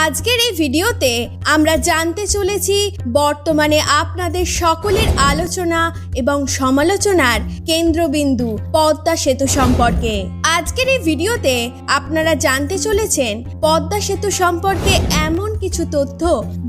আজকের এই ভিডিওতে আমরা জানতে চলেছি বর্তমানে আপনাদের সকলের আলোচনা এবং সমালোচনার কেন্দ্রবিন্দু পদ্মা সেতু সম্পর্কে। আজকের এই ভিডিওতে আপনারা জানতে চলেছেন পদ্মা সেতু সম্পর্কে এমন কিছু তথ্য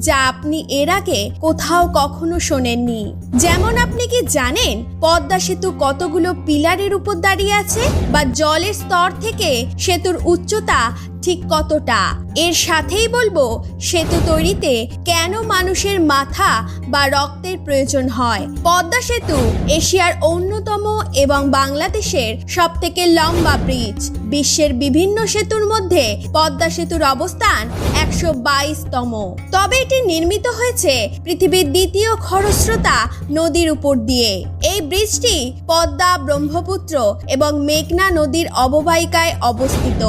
যা আপনি এর আগে কোথাও কখনো শোনেননি। যেমন আপনি কি জানেন পদ্মা সেতু কতগুলো পিলারের উপর দাঁড়িয়ে আছে, বা জলের স্তর থেকে সেতুর উচ্চতা ঠিক কতটা। এর সাথেই বলবো সেতু তৈরিতে কেন মানুষের মাথা বা রক্তের প্রয়োজন হয়। পদ্মা সেতু এশিয়ার অন্যতম এবং বাংলাদেশের সবথেকে লম্বা ব্রিজ। বিশ্বের বিভিন্ন সেতুর মধ্যে পদ্মা সেতুর অবস্থান 122তম। তবে এটি নির্মিত হয়েছে পৃথিবীর দ্বিতীয় খরস্রোতা নদীর উপর দিয়ে। এই ব্রিজটি পদ্মা, ব্রহ্মপুত্র এবং মেঘনা নদীর অববাহিকায় অবস্থিত।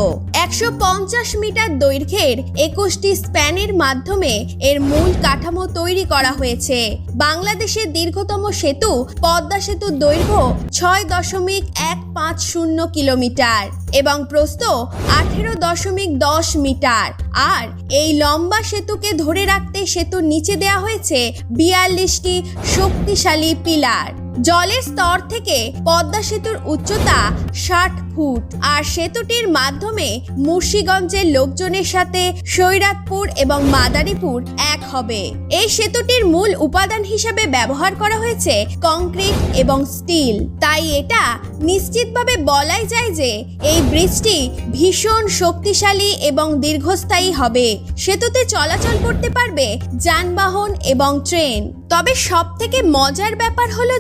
150 মিটার দৈর্ঘ্যের 21টি স্প্যানের মাধ্যমে এর মূল কাঠামো তৈরি করা হয়েছে। বাংলাদেশের দীর্ঘতম সেতু পদ্মা সেতুর দৈর্ঘ্য 6.150 কিলোমিটার এবং প্রস্থ 18.10 মিটার। আর এই লম্বা সেতুকে ধরে রাখতে সেতুর নিচে দেওয়া হয়েছে 42টি শক্তিশালী পিলার। জলের স্তর থেকে পদ্মা সেতুর উচ্চতা 60 ফুট। আর সেতুটির মাধ্যমে মুর্শিগঞ্জের লোকজনের সাথে সৈরাতপুর এবং মাদারীপুর এক হবে। এই সেতুটির মূল উপাদান হিসেবে ব্যবহার করা হয়েছে কংক্রিট এবং স্টিল। তাই এটা নিশ্চিতভাবে বলাই যায় যে এই ব্রিজটি ভীষণ শক্তিশালী এবং দীর্ঘস্থায়ী হবে। সেতুতে চলাচল করতে পারবে যানবাহন এবং ট্রেন। তবে সবথেকে মজার ব্যাপার হলো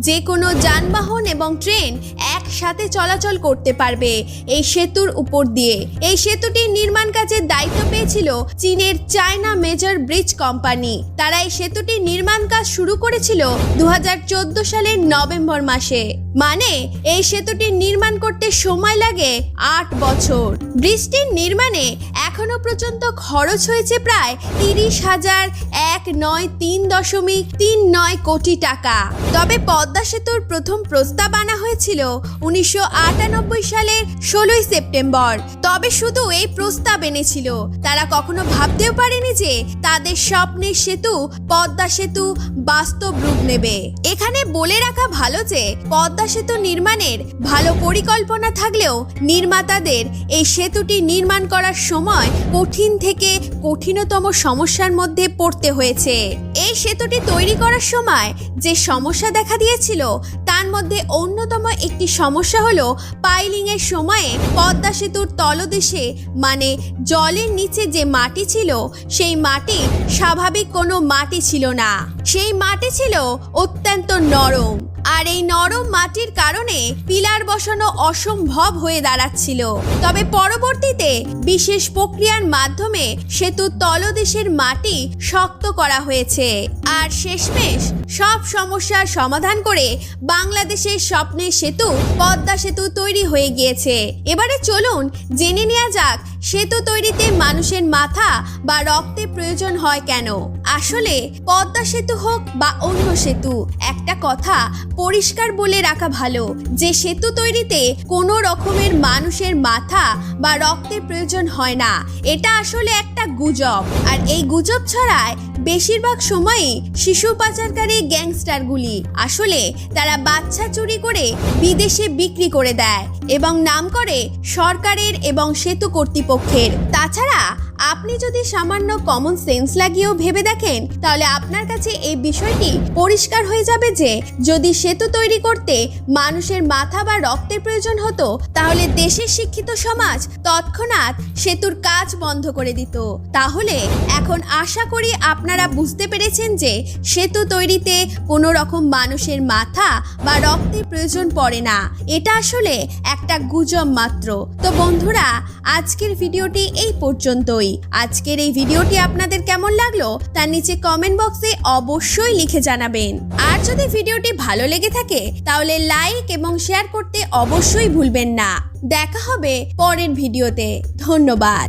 যে কোনো যানবাহন এবং ট্রেন একসাথে চলাচল করতে পারবে এই সেতুর উপর দিয়ে। এই সেতুটির নির্মাণ কাজের দায়িত্ব পেয়েছিল চীনের চায়না মেজর ব্রিজ কোম্পানি। তারা এই সেতুটির নির্মাণ কাজ শুরু করেছিল 2014 সালের নভেম্বর মাসে। মানে এই সেতুটির নির্মাণ করতে সময় লাগে 8 বছর। ব্রিজটির নির্মাণে এখনো পর্যন্ত খরচ হয়েছে প্রায় 30,193.39 কোটি টাকা। তবে পদ্মা সেতুর প্রথম প্রস্তাব আনা হয়েছিল 1998 সালের 16 সেপ্টেম্বর। তবে শুধু এই প্রস্তাব এনেছিল, তারা কখনো ভাবতেও পারেনি যে তাদের স্বপ্নের সেতু পদ্মা সেতু বাস্তব রূপ নেবে। এখানে বলে রাখা ভালো যে পদ্মা সেতু নির্মাণের ভালো পরিকল্পনা থাকলেও নির্মাতাদের এই সেতুটি নির্মাণ করার সময় কঠিন থেকে কঠিনতম সমস্যার মধ্যে পড়তে হয়েছে। এই সেতুটি তৈরি করার সময় যে সমস্যা দেখা দিয়েছিল তার মধ্যে অন্যতম একটি সমস্যা হলো পাইলিং এর সময়ে পদ্মা সেতুর তলদেশে মানে জলের নিচে যে মাটি ছিল সেই মাটি স্বাভাবিক কোনো মাটি ছিল না। সেই মাটি ছিল অত্যন্ত নরম। আর এই নরম মাটির কারণে পিলার বসানো অসম্ভব হয়ে দাঁড়াচ্ছিল। তবে পরবর্তীতে বিশেষ প্রক্রিয়ার মাধ্যমে সেতুর তলদেশের মাটি শক্ত করা হয়েছে। আর শেষমেশ সব সমস্যার সমাধান করে বাংলাদেশের স্বপ্নের সেতু পদ্মা সেতু তৈরি হয়ে গিয়েছে। এবারে চলুন জেনে নেওয়া যাক সেতু তৈরিতে মানুষের মাথা বা রক্তের প্রয়োজন হয় কেন। আসলে পদ্মা সেতু হোক বা অন্য সেতু, একটা কথা পরিষ্কার বলে রাখা ভালো যে সেতু তৈরিতে কোনো রকমের মানুষের মাথা বা রক্তের প্রয়োজন হয় না। এটা আসলে একটা গুজব। আর এই গুজব ছড়ায় বেশিরভাগ সময়ই শিশু পাচারকারী গ্যাংস্টারগুলি। আসলে তারা বাচ্চা চুরি করে বিদেশে বিক্রি করে দেয় এবং নাম করে সরকারের এবং সেতু কর্তৃপক্ষের। তাছাড়া আপনি যদি সামান্য কমন সেন্স লাগিয়েও ভেবে দেখেন তাহলে আপনার কাছে এই বিষয়টি পরিষ্কার হয়ে যাবে যে যদি সেতু তৈরি করতে মানুষের মাথা বা রক্তের প্রয়োজন হতো তাহলে দেশের শিক্ষিত সমাজ তৎক্ষণাৎ সেতুর কাজ বন্ধ করে দিত। তাহলে এখন আশা করি আপনারা বুঝতে পেরেছেন যে সেতু তৈরিতে কোনো রকম মানুষের মাথা বা রক্তের প্রয়োজন পড়ে না। এটা আসলে একটা গুজব মাত্র। তো বন্ধুরা, আজকের ভিডিওটি এই পর্যন্তই। আজকের এই ভিডিওটি আপনাদের কেমন লাগলো তার নিচে কমেন্ট বক্সে অবশ্যই লিখে জানাবেন। আর যদি ভিডিওটি ভালো লেগে থাকে তাহলে লাইক এবং শেয়ার করতে অবশ্যই ভুলবেন না। দেখা হবে পরের ভিডিওতে। ধন্যবাদ।